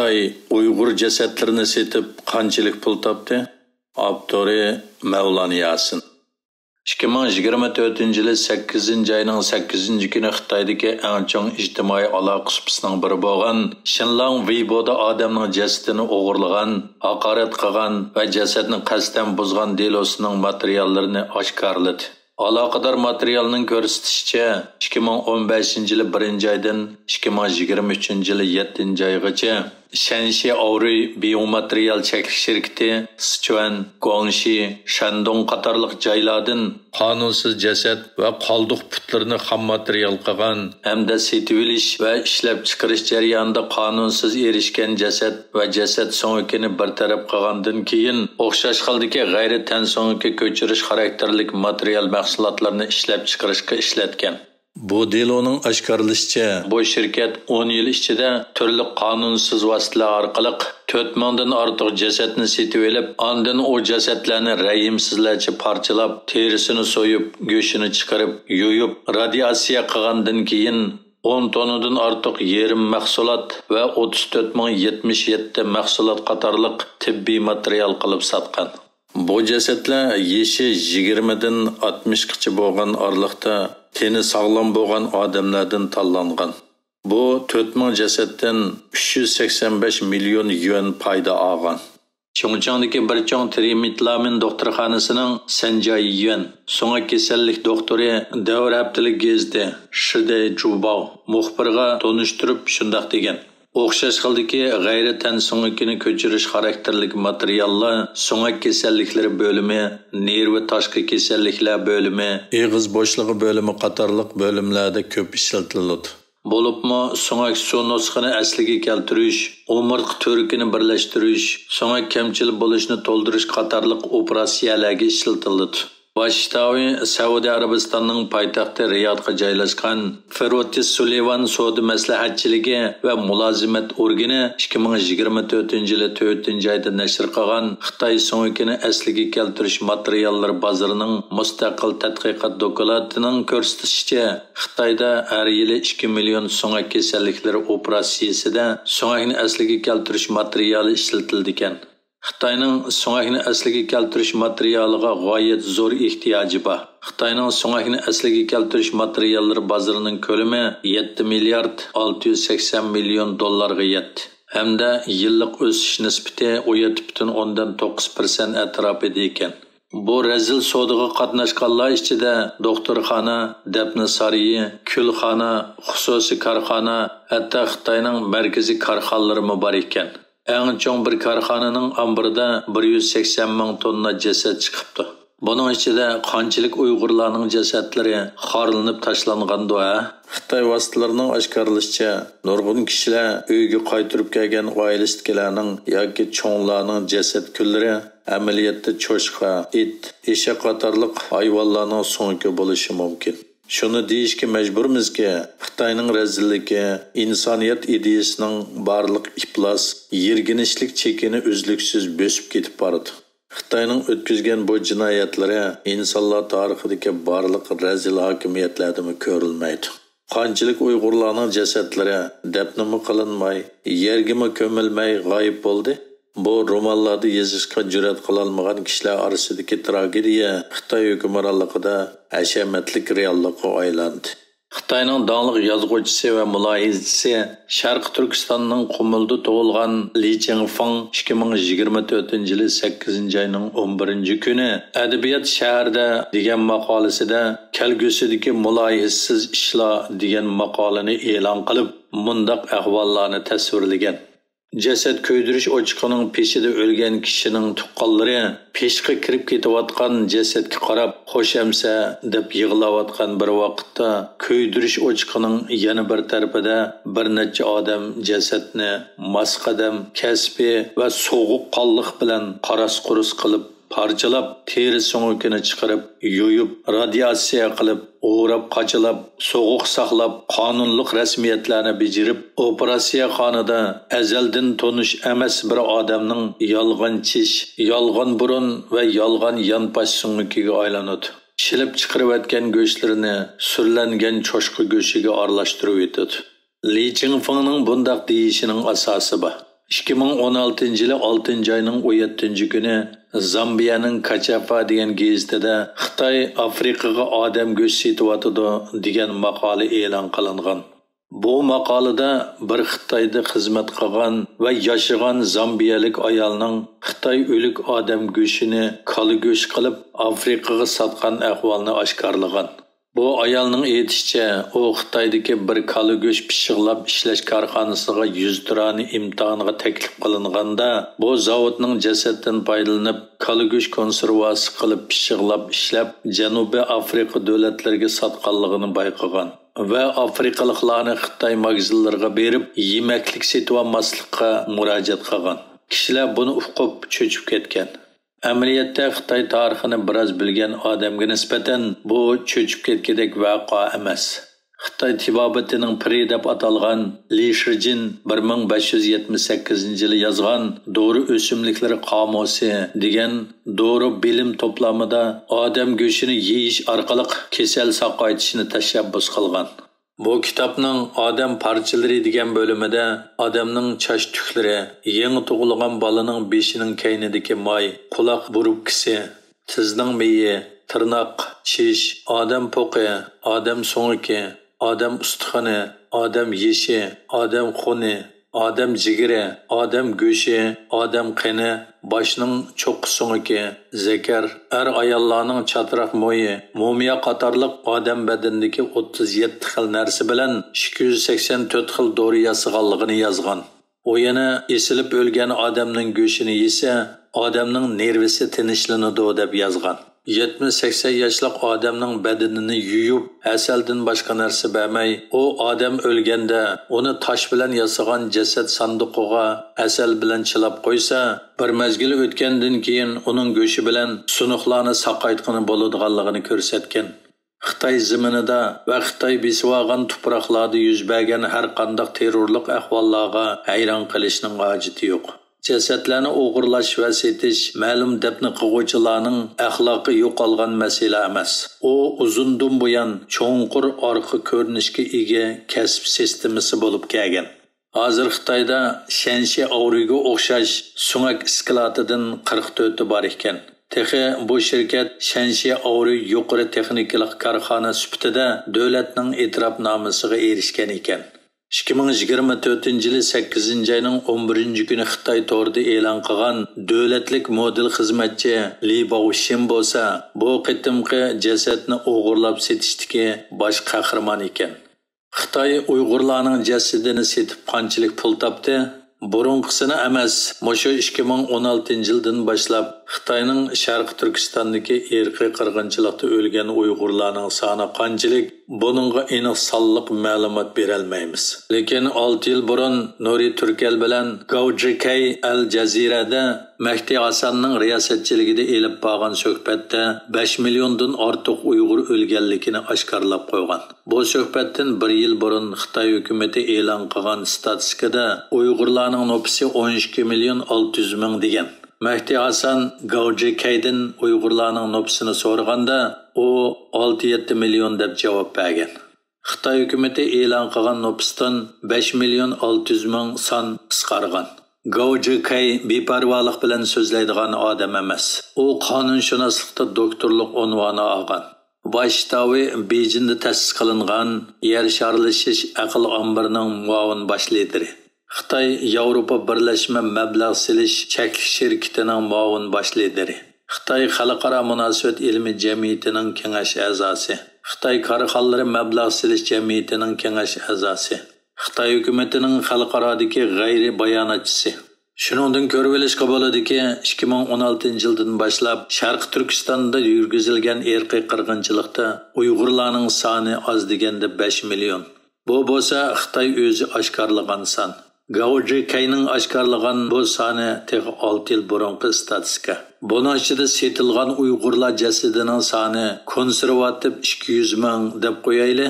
Xitoy Uyg'ur jasadlarini setib qanchalik pul topdi? Avtori Mavlon Yasin. 2024 yılı 8 ayının 8 günü Xitoydagi eng chong ijtimoiy aloqa supisining biri bo'lgan Shinlang Weibo'da odamning jasadini o'g'irlagan, haqorat qilgan va jasadni qasddan buzgan delosining materiallarini oshkorladi. Aloqador materialning ko'rsatishicha 2015 yılı 1 aydan 2023 yılı 7 aygacha Shanxi Auri biomaterial chekish shirkati Sichuan, Guangxi, Shandong qatorliq joylardan qonunsiz jasad va qoldiq putlarni xam material qilgan hamda setib olish va ishlab chiqarish jarayonida qonunsiz erishgan jasad va jasad so'ngikini bartaraf qilgandan keyin o'xshash holdagi g'ayri tan so'ngiki ko'chirish xarakterlik material mahsulotlarni ishlab chiqarishga ishlatgan. Bu deloning oshkorlashicha, bu shirkat 10 yil ichida turli qonunsiz vositalar orqali 4 mingdan ortiq jasadni setib olib, ondan o jasadlarni rayimsizlarcha parchalab, terisini so'yib, go'shtini chiqarib, yo'yib, radiatsiya qilgandan keyin 10 tonnadan ortiq yerim mahsulot va 34,077 mahsulot qatorliq tibbiy material qilib sotgan. Bu jasadlar yeshi 20 dan 60 gacha bo'lgan oraliqda teni sog'lom bo'lgan odamlardan tanlangan. Bu 4000 jasaddan 385 million yuan foyda olgan. Chongqingdagi bir chong Trimitlamin doktorxonasining Sanjay Yuan, so'nggi kasallik doktori davr haftalik gezdi Shide Jubao muxbirga tonishtirib shundoq degan. O'xshash xildagi g'ayri tan so'ngikini ko'chirish xarakterlik materiallar so'ngak kasalliklari bo'limi, nervi tashqi kasalliklar bo'limi, og'iz bo'shlig'i bo'limi qatorliq bo'limlarda ko'p ishlatiladi. Bo'libmi so'ngak sonusxini asliga keltirish, o'mirtqa to'rikini birlashtirish, so'ngak kamchilik bo'lishni to'ldirish qatorliq operatsiyalarga ishlatiladi. Vashtavi Saudiya Arabistonining poytaxti Riyodga joylashgan Ferotis Suleyman sodi maslahatchiligi va mulozimat organi 2024 yili 4 oyda nashr qilgan Xitoy so'ngikini asliga keltirish materiallar bozorining mustaqil tadqiqot dokladining ko'rsatishicha, Xitoyda har yili 2 million so'ngak kasalliklari operatsiyasida so'ngakni asliga keltirish materiali ishlatildi ekan. Xitoyning so'ngakni asliga keltirish materialiga g'oyat zo'r ehtiyoji bor. Xitoyning so'ngakni asliga keltirish materiallari bozorining ko'lami 7 milliard 680 million dollarga yetdi. Hamda yillik o'sish nisbati 17,9% atrofida ekan. Bu razil savdoga qatnashganlar ichida doktorxona, dafna sariyi, kulxona, xususiy korxona, hatto Xitoyning markaziy korxonalari bor ekan. Eng chong bir korxonaning ambarida 180 ming tonna jasad chiqibdi. Buning ichida qanchalik Uyg'urlarning jasadlari xorlanib tashlangandi va Xitoy vositalarining oshkorlashicha, nurg'un kishilar uyga qaytirib kelgan oilasidagilarning yoki cho'nglarning jasad kullari amaliyotda cho'chqa, it, eshak qatorliq hayvonlarning so'ngki bo'lishi mumkin. Shuni deyishga majburmizki, Xitoyning razilligi, insoniyat ideyasining barliq iflos, yirginishlik chekini uzluksiz bo'sib ketib boradi. Xitoyning o'tkazgan bu jinoyatlari insonlar tarixidagi barliq razil hokimiyatlarda ko'rilmaydi. Qanchalik Uyg'urlarning jasadlari dafnimi qilinmay, yerga ko'milmay g'oyib bo'ldi. Bu romanlarda yozishga jur'at qilolmagan kishilar orasidagi tragediya Xitoy hukmronligida hashamatlik reallikka aylandi. Xitoyning dongli yozuvchisi va mulohizachisi Sharq Turkistonning Qumulda tug'ilgan Li Chengfang 2024 yili 8 oyning 11 kuni Adabiyot shahrida degan maqolasida kelgusidagi mulohizsiz ishlar degan maqolani e'lon qilib, mundaq ahvollarni tasvirlagan. Jasad ko'ydirish ochiqining peshida o'lgan kishining tuqqanlari peshga kirib ketayotgan jasadga qarab xo'shamsa deb yig'layotgan bir vaqtda ko'ydirish ochiqining yana bir tarafida bir necha odam jasadni masqadam, kasbi va so'g'uq qonliq bilan qaras-qurus qilib parchalab, teri so'ngikini chiqarib, yo'yib, radiatsiya qilib, o'rab qachilab, so'g'uq saqlab, qonunliq rasmiyatlarni bejirib, operatsiya xonada azaldan tonish emas bir odamning yolg'on tish, yolg'on burun va yolg'on yonpash so'ngikiga aylanadi. Shilib chiqarayotgan go'shtlarini surlangan cho'shqa go'shtiga aralashtirib etadi. Li Chengfangning bundaq deyishining asosi bor. 2016 yılı 6. ayının 17. günü Zambiyaning Kachafa degan gazetida Xitoy Afrikaga odam go'shti setyapti degan maqola e'lon qilingan. Bu maqolada bir Xitoyda xizmat qilgan va yashagan zambiyalik ayolning Xitoy o'lik odam go'shtini kala go'sht qilib Afrikaga sotgan ahvolini oshkorlagan. Bu ayolning aytishicha, u Xitoydagi bir kala go'sht pishiqlab ishlash korxonasiga 100 tirani imtihonga taklif qilinganda, bu zavodning jasaddan foydalanib kala go'sht konservasi qilib pishiqlab ishlab Janubiy Afrika davlatlariga sotganligini bayqagan va afrikaliklarni Xitoy magazinlariga berib yemaklik setib olmaslikka murojaat qilgan. Kishilar buni uqib cho'chib ketgan. Amaliyotda Xitoy tarixini biroz bilgan odamga nisbatan bu cho'chib ketgandek voqea emas. Xitoy tibobatining piri deb atalgan Li Shijin 1578-yili yozgan Dori o'simliklari qomusi degan dori bilim to'plamida odam go'shtini yeyish orqali kasal saqaytishni tashabbus qilgan. Bu kitobning odam parchalari degan bo'limida odamning choch tuklari, yangi tug'ilgan bolaning beshining kaynidagi moy, quloq burubkisi, tizning miyi, tirnoq, chish, odam po'qi, odam so'ngiki, odam ustixoni, odam yeshi, odam xuni, odam jigiri, odam go'shi, odam qini, boshning cho'qqi so'ngiki, zakar, ayollarning chatroq mo'yi, mumiya qatorliq odam badanidagi 37 xil narsa bilan 284 xil dori yasig'anligini yozgan. U yana esilib o'lgan odamning go'shini yesa, odamning nervisi tinchlanadi deb yozgan. 70-80 yoshlik odamning badanini yuyib, asaldan boshqa narsa bermay, u odam o'lganda uni tosh bilan yasagan jasad sandiqiga asal bilan chilab qo'ysa, bir mazgil o'tgandan keyin uning go'shi bilan sunuqlarni saqaytqani bo'ladiganligini ko'rsatgan. Xitoy zaminida va Xitoy besib tuproqlarda yuz bergan har qanday terrorlik ahvollarga hayron qilishning hojati yo'q. Jasadlarni o'g'irlash va setish ma'lum dafn qiluvchilarning axloqi yo'qolgan masala emas. U uzundan buyon cho'nqur orqa ko'rinishga ega kasb sistemasi bo'lib kelgan. Hozir Xitoyda Shanxi Auriga o'xshash sumak isklatidan 44 bor ekan. Texi bu shirkat Shanxi Auri yuqori texnikalik korxona sifatida davlatning e'tirofnomasiga erishgan ekan. 2024-yili 8-ayning 11-kuni Xitoy to'rida e'lon qilgan davlatlik model xizmatchi Li Baoxin bo'lsa, bu qitimqi jasadni o'g'irlab setishdagi bosh qahramon ekan. Xitoy Uyg'urlarning jasadini setib qanchalik pul topdi? Burunqisini emas, mushu 2016-yildan boshlab Xitoyning Sharq Turkistondagi irqiy qirg'inchilikda o'lgan Uyg'urlarning soni qanchalik, buningga aniq sonliq ma'lumot bera olmaymiz. Lekin 6 yil burun Nuri Turkel bilan Gauji-Kay Al Jazirada Mahdi Hasanning riyosatchiligida elib borgan suhbatda 5 milliondan ortiq Uyg'ur o'lganligini oshkorlab qo'ygan. Bu suhbatdan 1 yil burun Xitoy hukumatı e'lon qilgan statistikada Uyg'urlarning nufusi 12 million 600 ming degan. Mahdi Hasan Gauji-Kaydan Uyg'urlarning nufusini so'raganda, u 6-7 million deb javob bergan. Xitoy hukumatı e'lon qilgan nufusdan 5 million 600 ming son qisqargan. Gauji-Kay beparvolik bilan so'zlaydigan odam emas. U qonunshunoslikda doktorlik unvoni olgan. Boshtavi Bejinda ta'sis qilingan yer sharlashish aql ombirining muavin bosh lideri. Xitoy Yevropa birlashma mablag' silish cheklik shirkatining muavin bosh lideri. Xitoy xalqaro munosabat ilmiy jamiyatining kengash a'zosi. Xitoy korxonalari mablag' silish jamiyatining kengash a'zosi. Xitoy hukumatining xalqarodagi g'ayri bayonotchisi. Shuningdan ko'rib olishga bo'ladiki, 2016-yildan boshlab Sharq Turkistonda yurgizilgan irqiy qirg'inchilikda Uyg'urlarning soni oz deganda 5 million. Bu bo'lsa Xitoy o'zi oshkorlagan son. Gauji-Kayning oshkorlagan bu soni 6 yil burungi statistika. Buning ichida setilgan Uyg'urlar jasadining soni konservativ 200 ming deb qo'yayli.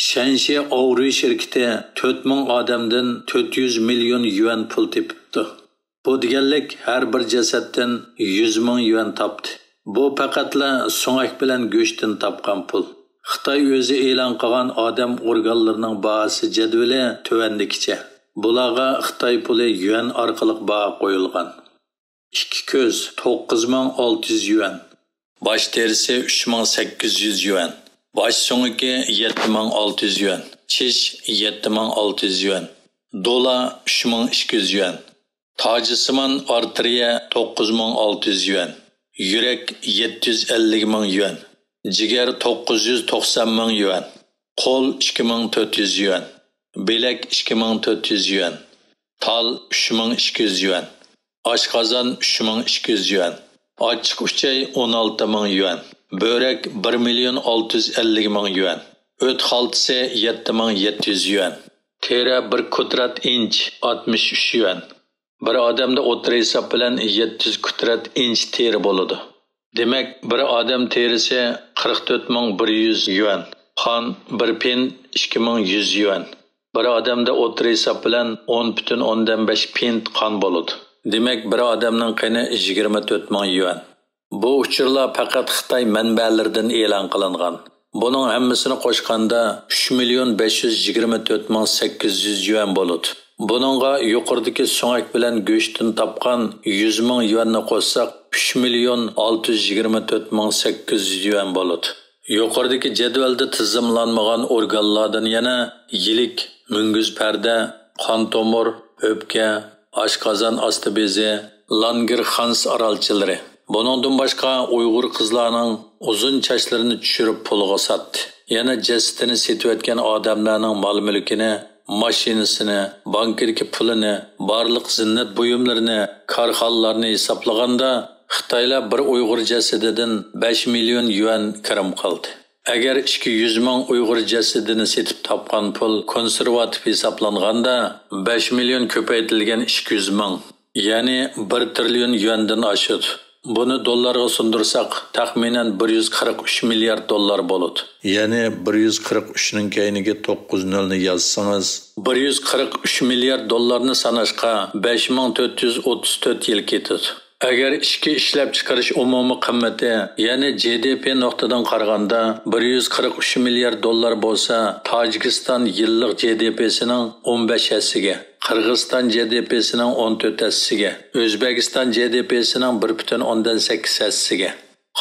Shanxi Auri shirkati 4000 odamdan 400 million yuan pul tepibdi. Bu deganlik har bir jasaddan 100 ming yuan topdi. Bu faqatla so'ngak bilan go'shtdan topgan pul. Xitoy o'zi e'lon qilgan odam organlarining bahosi jadvali tuvandikicha. Bularga Xitoy puli yuan orqali baho qo'yilgan. İki ko'z 9600 yuan. Bosh terisi 3800 yuan. Bosh so'ngiki 7600 yuan. Chish 7600 yuan. Dolar 3200 yuan. Tajisimon arteriya 9600 yuan. Yurak 750 ming yuan. Jigar 990 ming yuan. Qo'l 2400 yuan. Bilak 2400 yuan. Tal 3200 yuan. Oshqozon 3200 yuan. Ochiq uchay 16 ming yuan. Börek 1 milyon 650 ming yuan. O't xaltisi 7700 yuan. Teri 1 kvadrat inch 63 yuan. Bir odamda o'tira hisob bilan 700 kvadrat inch teri bo'ladi. Demak, bir odam terisi 44100 yuan. Qon 1 pint 2100 yuan. Bir odamda o'tira hisob bilan 10,5 pint qon bo'ladi. Demak, bir odamning qani 24 ming yuan. Bu uchurlar faqat Xitoy manbalaridan e'lon qilingan. Buning hammasini qo'shganda 3 milyon 524 ming 800 yuan bo'ladi. Buningga yuqoridagi so'ngak bilan go'shtdan topgan 100 ming yuanni qo'shsak 3 milyon 624 ming 800 yuan bo'ladi. Yuqoridagi jadvalda tizimlanmagan organlardan yana yilik, munguz parda, qon tomir, o'pka, oshqozon osti bezi, Langerhans orolchilari. Buningdan boshqa Uyg'ur qizlarining uzun sochlarini tushirib pulga sotdi. Yana jasadini setayotgan odamlarning mol-mulkini, mashinasini, bankdagi pulini, barliq zinnat buyumlarini, korxonalarni hisoblaganda Xitoylar bir Uyg'ur jasadidan 5 million yuan kirim qildi. Agar 200 ming Uyg'ur jasadini setib topgan pul konservativ hisoblanganda 5 million ko'paytirilgan 200 ming, ya'ni 1 trillion yuandan oshadi. Buni dollarga sundirsak, taxminan 143 milliard dollar bo'ladi. Ya'ni 143 ning keyiniga 9 nolni yozsangiz, 143 milliard dollarni sanashqa 5434 yil ketadi. Agar ichki ishlab chiqarish umumiy qimmati, ya'ni GDP nuqtadan qaraganda 143 milliard dollar bo'lsa, Tojikiston yillik GDP'sining 15 hissiga, Qirg'iziston GDP'sining 14 hissiga, O'zbekiston GDP'sining 1,8 hissiga,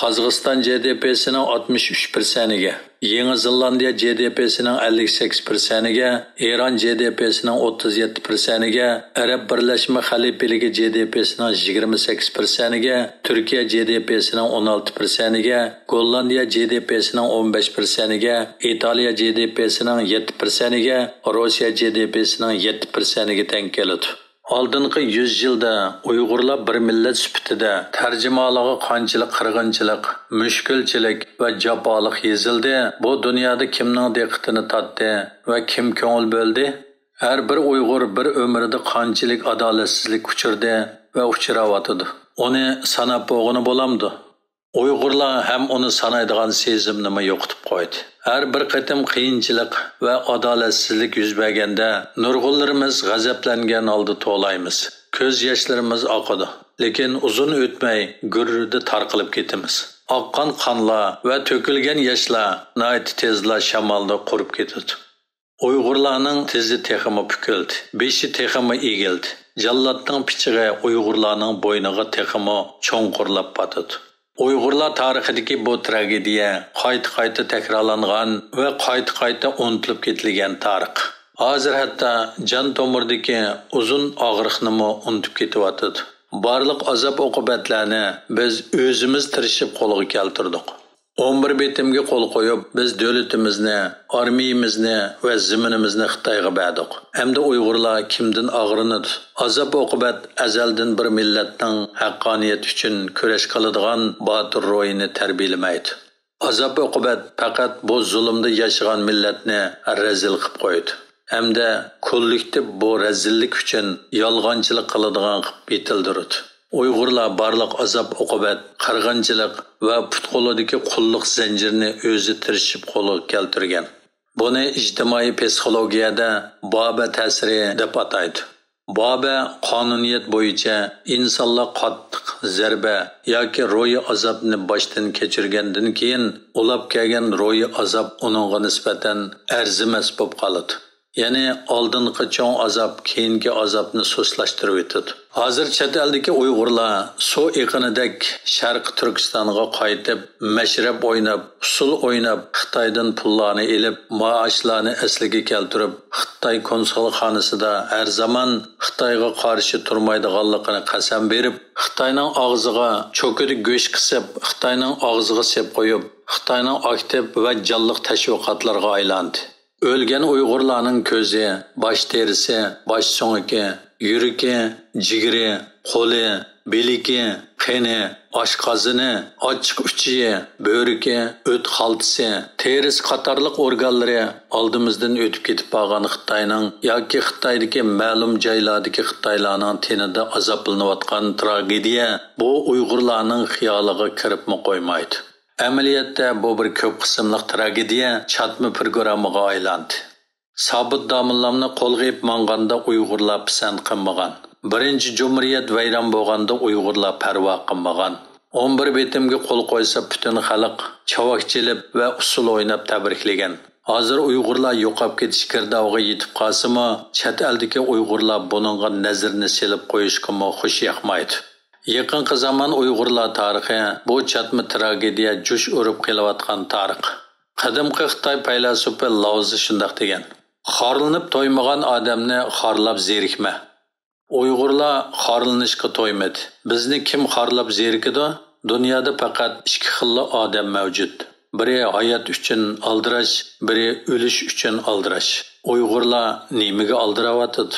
Qozog'iston GDP'sining 63%iga, Yangi Zelandiya GDP'sining 58%iga, Eron GDP'sining 37%iga, Arab Birlashma Xalifaligi GDP'sining 28%iga, Turkiya GDP'sining 16%iga, Gollandiya GDP'sining 15%iga, Italiya GDP'sining 7%iga, Rossiya GDP'sining 7%iga teng keladi. Oldingi 100 yilda Uyg'urlar bir millat sifatida tarjimalarga qanchalik qirg'inchilik, mushkulchilik va jafolik yezildi, bu dunyoda kimning diqqatini tortdi va kim ko'ngil bo'ldi? Har bir Uyg'ur bir umrida qanchalik adolatsizlik uchirdi va uchrayotdi. Uni sanab bo'g'ini bo'lamdi. Uyg'urlar ham uni sanaydigan sezimni yo'qotib qo'ydi. Har bir qatim qiyinchilik va adolatsizlik yuz berganda nurg'unlarimiz g'azablangan holda to'laymiz. Ko'z yoshlarimiz oqadi. Lekin uzun o'tmay gurrida tarqalib ketamiz. Oqqan qonlar va to'kilgan yoshlar nihoyat tezla shamolda qurib ketadi. Uyg'urlarning tizi texmi pukildi, beshi texmi egildi. Jallatning pichig'i Uyg'urlarning bo'yniga texmi cho'nqurlab patadi. Uyg'urlar tarixidagi bu tragediya qayta takrorlangan va qayta unutilib ketilgan tarix. Hozir hatto jon tomirdagi uzun og'riqni unutib ketyapti. Barliq azob oqibatlarni biz o'zimiz tirishib qo'lga keltirdik. 11 betimga qo'l qo'yib, biz davlatimizni, armiyamizni va zaminimizni Xitoyga berdik. Hamda Uyg'urlar kimdan og'rinadi? Azob oqibat azaldan bir millatning haqqoniyat uchun kurash qiladigan botir ro'yini tarbiyalaydi. Azob oqibat faqat bu zulmda yashagan millatni razil qilib qo'ydi. Hamda kollektiv bu razillik uchun yolg'onchilik qiladigan qilib yetildirdi. Uyg'urlar barliq azob oqibat, qirg'inchilik va putqo'lidagi qulluq zanjirini o'zi tirishib qo'lga keltirgan. Buni ijtimoiy psixologiyada boba ta'siri deb ataydi. Boba qonuniyat bo'yicha insonlar qattiq zarba yoki ro'yi azobni boshdan kechirgandan keyin ulab kelgan ro'yi azob uningga nisbatan arzimas bo'lib qoladi. ya'ni oldingi cho'ng azob keyingi azobni so'slashtirib o'tadi. Hozir chet eldagi Uyg'urlar suv eqinidek Sharq Turkistonga qaytib, mashrab o'ynab, usul o'ynab, Xitoydan pullarni elib, maoshlarni asliga keltirib, Xitoy konsulxonasida har zaman Xitoyga qarshi turmaydiganligini qasam berib, Xitoyning og'ziga cho'kidi go'sht qisib, Xitoyning og'ziga sep qo'yib, Xitoyning aktiv va jonliq tashviqotlarga aylandi. O'lgan Uyg'urlarning ko'zi, bosh terisi, bosh so'ngaki, yuragi, jigiri, qo'li, beliki, qini, oshqozini, ochiq uchi, bo'riki, o't xaltisi, teris qatorliq organlari oldimizdan o'tib ketib qolgan Xitoyning yoki Xitoydagi ma'lum joylardagi Xitoylarning tenida azoblanayotgan tragediya bu Uyg'urlarning xiyoliga kiribmi qo'ymaydi. Amaliyotda bu bir ko'p qismli tragediya chatma programmaga aylandi. Sabit domillarni qo'lg'ib manganda Uyg'urlar pisand qilmagan. Birinchi Cumhuriyet vayron bo'lganda Uyg'urlar parvo qilmagan. 11 betimga qo'l qo'ysa butun xalq chavakchilib va usul o'ynab tabriklagan. Hozir Uyg'urlar yo'qab ketish girdog'iga yetib qolsa-mu, chet eldagi Uyg'urlar buningga nazarni selib qo'yishga xush yoqmaydi. Yaqinqi zamon Uyg'urlar tarixi bu chatma tragediya jush urib kelayotgan tarix. Qadimgi Xitoy faylasufi Lao Tzu shunday degan: "Xorlanib to'ymagan odamni xorlab zerikma." Uyg'urlar xorlanishga to'ymadi. Bizni kim xorlab zerikidi? Dunyoda faqat ikki xil odam mavjud. Biri hayot uchun aldirash, biri o'lish uchun aldirash. Uyg'urlar nimaga aldirayotdi?